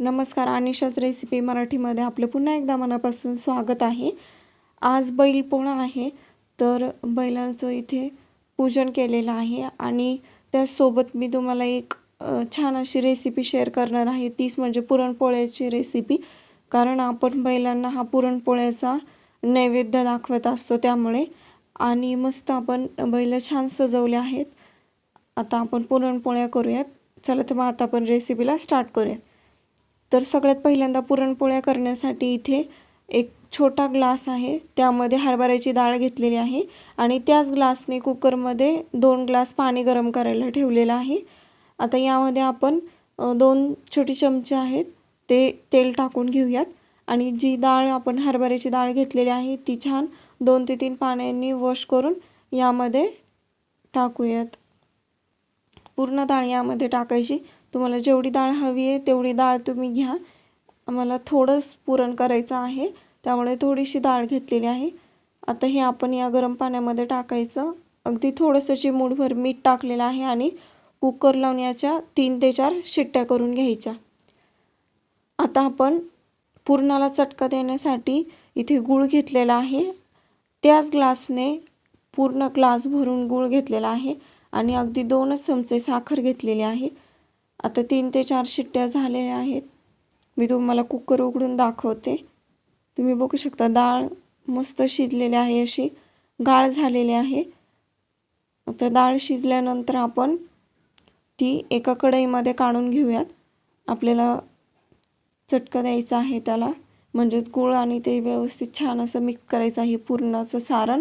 नमस्कार, अनिशाच रेसिपी मराठीमध्ये आपलं पुन्हा एकदा मनापासून स्वागत आहे. आज बैलपोळा आहे, तर बैलांचं इथे पूजन केलेलं आहे आणि त्याचसोबत मी तुम्हाला एक छान अशी रेसिपी शेअर करणार आहे. तीच म्हणजे पुरणपोळ्याची रेसिपी. कारण आपण बैलांना हा पुरणपोळ्याचा नैवेद्य दाखवत असतो त्यामुळे. आणि मस्त आपण बैल छान सजवले आहेत. आता आपण पुरणपोळ्या करूयात. चला तर मग आता आपण रेसिपीला स्टार्ट करूयात. तर सगळ्यात पहिल्यांदा पुरणपोळ्या करण्यासाठी इथे एक छोटा ग्लास आहे, त्यामध्ये हरभऱ्याची डाळ घेतलेली आहे आणि त्याच ग्लासने कुकरमध्ये 2 ग्लास पाणी गरम करायला ठेवलेलं आहे. आता यामध्ये आपण 2 छोटे चमचे आहेत ते तेल टाकून घेऊयात आणि जी डाळ आपण हरभऱ्याची डाळ घेतलेली आहे ती छान 2 ते 3 पाण्याने वॉश करून यामध्ये टाकूयात. पूर्ण डाळ यामध्ये टाकायची. तुम्हाला जेवढी डाळ हवी आहे तेवढी डाळ तुम्ही घ्या. आम्हाला थोडंच पुरण करायचं आहे त्यामुळे थोडीशी डाळ घेतलेली आहे. आता हे आपण या गरम पाण्यामध्ये टाकायचं. अगदी थोडंसं चिमूटभर मीठ टाकलेलं आहे आणि कुकर लावून याच्या 3 ते 4 शिट्ट्या करून घ्यायच्या. आता आपण पुरणाला चटका देण्यासाठी इथे गूळ घेतलेला आहे. त्याच ग्लासने पूर्ण ग्लास भरून गूळ घेतलेला आहे आणि अगदी 2च चमचे साखर घेतलेली आहे. आता 3 ते 4 शिट्ट्या झालेल्या आहेत. मी तुम्हाला कुकर उघडून दाखवते. तुम्ही बघू शकता डाळ मस्त शिजलेली आहे, अशी गाळ झालेली आहे. आता डाळ शिजल्यानंतर आपण ती एका कढईमध्ये काढून घेऊयात. आपल्याला चटका द्यायचा आहे त्याला, म्हणजेच गूळ आणि ते व्यवस्थित छान असं मिक्स करायचं आहे पुरणाचं सारण.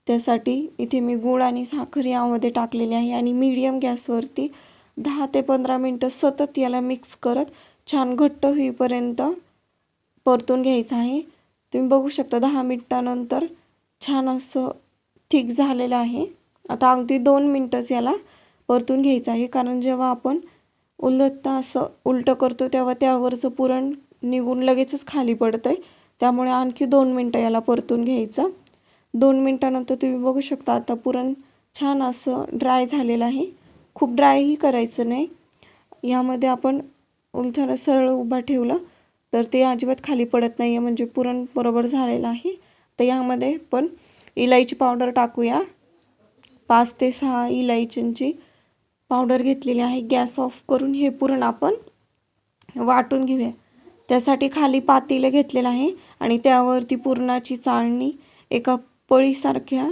त्यासाठी इथे मी गूळ आणि साखर यामध्ये टाकलेली आहे आणि मीडियम गॅसवरती 10 ते 15 मिनटं सतत याला मिक्स करत छान घट्ट होईपर्यंत परतून घ्यायचं आहे. तुम्ही बघू शकता 10 मिनिटानंतर छान असं थिक झालेलं आहे. आता अगदी 2 मिनटंच याला परतून घ्यायचं आहे, कारण जेव्हा आपण उलटता असं उलटं करतो तेव्हा त्यावरचं पुरण निघून लगेचच खाली पडतं आहे. त्यामुळे आणखी 2 मिनटं याला परतून घ्यायचं. 2 मिनटानंतर तुम्ही बघू शकता आता पुरण छान असं ड्राय झालेलं आहे. खूप ड्रायही करायचं नाही. यामध्ये आपण उलथायला सरळ उभा ठेवलं तर ते अजिबात खाली पडत नाही आहे, म्हणजे पुरण बरोबर झालेलं आहे. तर यामध्ये पण इलायची पावडर टाकूया. 5 ते 6 इलायचींची पावडर घेतलेली आहे. गॅस ऑफ करून हे पुरण आपण वाटून घेऊया. त्यासाठी खाली पातेलं घेतलेलं आहे आणि त्यावरती पुरणाची चाळणी एका पळीसारख्या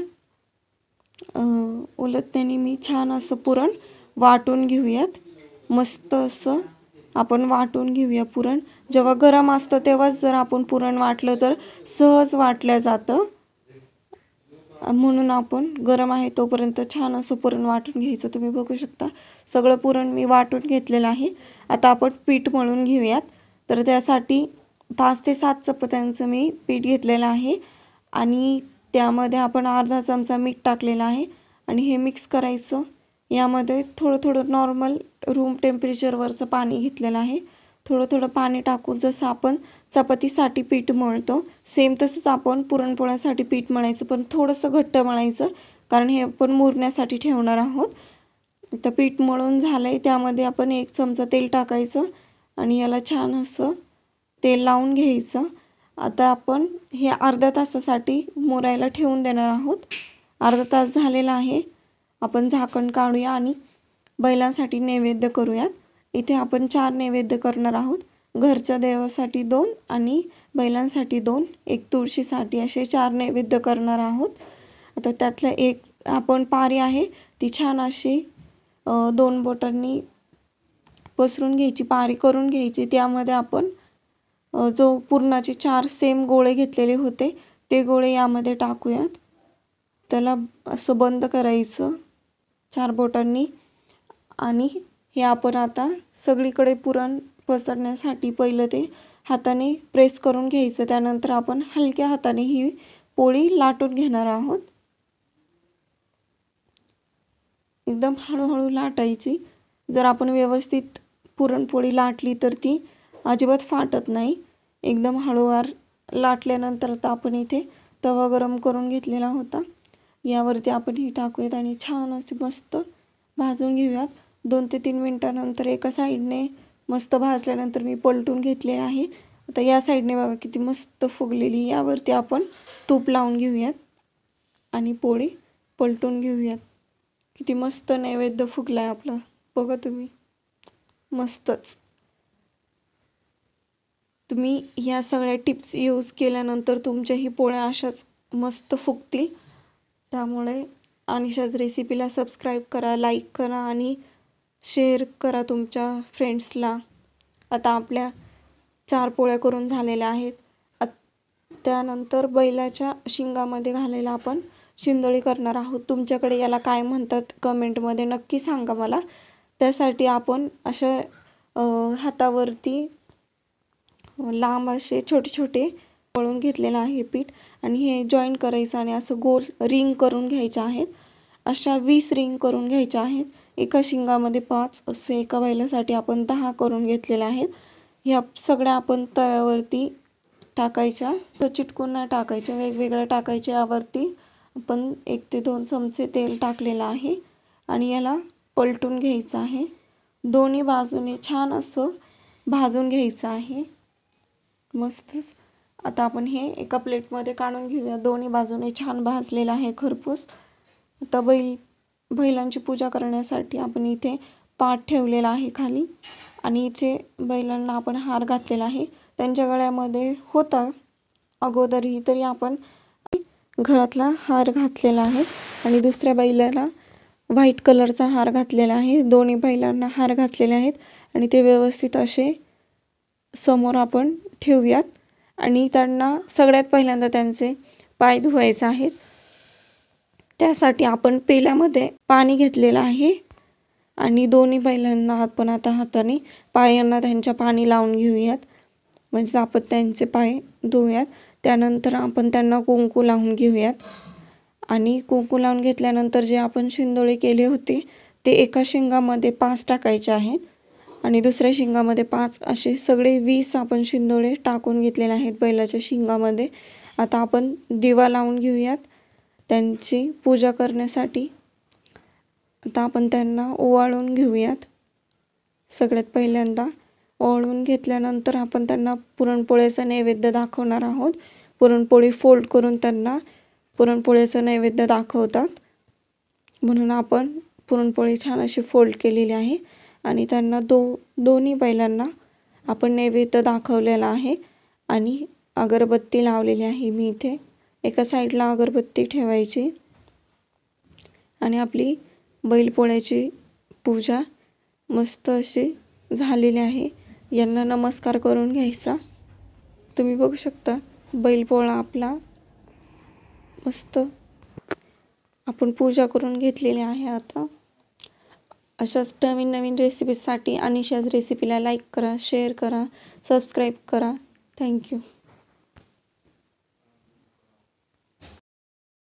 उलटण्याने मी छान असं पुरण वाटून घेऊयात. मस्त असं आपण वाटून घेऊया पुरण. जेव्हा गरम असतं तेव्हाच जर आपण पुरण वाटलं तर सहज वाटलं जातं, म्हणून आपण गरम आहे तोपर्यंत छान असं पुरण वाटून घ्यायचं. तुम्ही बघू शकता सगळं पुरण मी वाटून घेतलेलं आहे. आता आपण पीठ मळून घेऊयात. तर त्यासाठी 5 ते 7 चपात्यांचं मी पीठ घेतलेलं आहे आणि त्यामध्ये आपण अर्धा चमचा मीठ टाकलेलं आहे आणि हे मिक्स करायचं. यामध्ये थोडं थोडं नॉर्मल रूम टेम्परेचरवरचं पाणी घेतलेलं आहे. थोडं थोडं पाणी टाकून जसं आपण चपातीसाठी पीठ मळतो सेम तसंच आपण पुरणपोळ्यासाठी पीठ मळायचं, पण थोडंसं घट्ट मळायचं, कारण हे आपण मुरण्यासाठी ठेवणार आहोत. तर पीठ मळून झालं आहे. त्यामध्ये आपण 1 चमचा तेल टाकायचं आणि याला छान असं तेल लावून घ्यायचं. आता आपण हे अर्ध्या तासासाठी मुरायला ठेवून देणार आहोत. अर्धा तास झालेला आहे. आपण झाकण काढूया आणि बैलांसाठी नैवेद्य करूयात. इथे आपण 4 नैवेद्य करणार आहोत. घरच्या देवासाठी 2 आणि बैलांसाठी 2, एक तुळशीसाठी, असे 4 नैवेद्य करणार आहोत. आता त्यातलं एक आपण पारी आहे ती छान अशी 2 बोटांनी पसरून घ्यायची, पारी करून घ्यायची. त्यामध्ये आपण जो पुरणाचे 4 सेम गोळे घेतलेले होते ते गोळे यामध्ये टाकूयात. त्याला असं बंद करायचं 4 बोटांनी आणि हे आपण आता सगळीकडे पुरण पसरण्यासाठी पहिलं ते हाताने प्रेस करून घ्यायचं. त्यानंतर आपण हलक्या हाताने ही पोळी लाटून घेणार आहोत. एकदम हळूहळू लाटायची. जर आपण व्यवस्थित पुरणपोळी लाटली तर ती अजिबात फाटत नाही. एकदम हळूवार लाटल्यानंतर आता आपण इथे तवा गरम करून घेतलेला होता. यावरती आपण ही टाकूयात आणि छान अशी मस्त भाजून घेऊयात. 2 ते 3 मिनिटानंतर एका साईडने मस्त भाजल्यानंतर मी पलटून घेतलेले आहे. आता या साईडने बघा किती मस्त फुगलेली. यावरती आपण तूप लावून घेऊयात आणि पोळी पलटून घेऊयात. किती मस्त नैवेद्य फुगलाय आपला, बघा तुम्ही, मस्तच. तुम्ही ह्या सगळ्या टिप्स यूज केल्यानंतर तुमच्याही पोळ्या अशाच मस्त फुगतील. त्यामुळे अनिशाज रेसिपीला सबस्क्राईब करा, लाईक करा आणि शेअर करा तुमच्या फ्रेंड्सला. आता आपल्या 4 पोळ्या करून झालेल्या आहेत. त्यानंतर बैलाच्या शिंगामध्ये घालायला आपण शिंदोळी करणार आहोत. तुमच्याकडे याला काय म्हणतात कमेंटमध्ये नक्की सांगा मला. त्यासाठी आपण अशा हातावरती लांब असे छोटे छोटे वळून घेतलेलं आहे पीठ आणि हे जॉईन करायचं आणि असं गोल रिंग करून घ्यायच्या आहेत. अशा 20 रिंग करून घ्यायच्या आहेत. एका शिंगामध्ये 5 असे एका बैलासाठी आपण 10 करून घेतलेले आहेत. ह्या सगळ्या आपण तव्यावरती टाकायच्या, चिटकून नाही टाकायच्या, वेगवेगळ्या टाकायच्या. यावरती आपण 1 ते 2 चमचे तेल टाकलेलं आहे आणि याला पलटून घ्यायचं आहे. दोन्ही बाजूने छान असं भाजून घ्यायचं आहे. मस्तच. आता आपण हे एका प्लेटमध्ये काढून घेऊया. दोन्ही बाजूने छान भाजलेलं आहे खरपूस. आता बैलांची पूजा करण्यासाठी आपण इथे पाट ठेवलेला आहे खाली आणि इथे बैलांना आपण हार घातलेला आहे. त्यांच्या गळ्यामध्ये होता अगोदरही, तरी आपण घरातला हार घातलेला आहे आणि दुसऱ्या बैलाला व्हाईट कलरचा हार घातलेला आहे. दोन्ही बैलांना हार घातलेले आहेत आणि ते व्यवस्थित असे समोर आपण ठेवूयात आणि त्यांना सगळ्यात पहिल्यांदा त्यांचे पाय धुवायचे आहेत. त्यासाठी आपण पेल्यामध्ये पाणी घेतलेलं आहे आणि दोन्ही बैलांना आपण आता हाताने पायांना त्यांच्या पाणी लावून घेऊयात, म्हणजे आपण त्यांचे पाय धुवूयात. त्यानंतर आपण त्यांना कुंकू लावून घेऊयात आणि कुंकू लावून घेतल्यानंतर जे आपण शिंदोळे केले होते ते एका शिंगामध्ये 5 टाकायचे आहेत आणि दुसऱ्या शिंगामध्ये 5, असे सगळे 20 आपण शिंदोळे टाकून घेतलेले आहेत बैलाच्या शिंगामध्ये. आता आपण दिवा लावून घेऊयात त्यांची पूजा करण्यासाठी. आता आपण त्यांना ओवाळून घेऊयात. सगळ्यात पहिल्यांदा ओवाळून घेतल्यानंतर आपण त्यांना पुरणपोळीचा नैवेद्य दाखवणार आहोत. पुरणपोळी फोल्ड करून त्यांना पुरणपोळीचं नैवेद्य दाखवतात, म्हणून आपण पुरणपोळी छान अशी फोल्ड केलेली आहे आणि त्यांना दोन्ही बैलांना आपण नैवेद्य दाखवलेला आहे आणि अगरबत्ती लावलेली आहे. मी इथे एका साईडला अगरबत्ती ठेवायची आणि आपली बैलपोळ्याची पूजा मस्त अशी झालेली आहे. यांना नमस्कार करून घ्यायचा. तुम्ही बघू शकता बैलपोळा आपला मस्त आपण पूजा करून घेतलेली आहे. आता अशाच नवीन नवीन रेसिपीजसाठी अनिशाज रेसिपीला लाईक करा, शेअर करा, सबस्क्राईब करा. थँक्यू.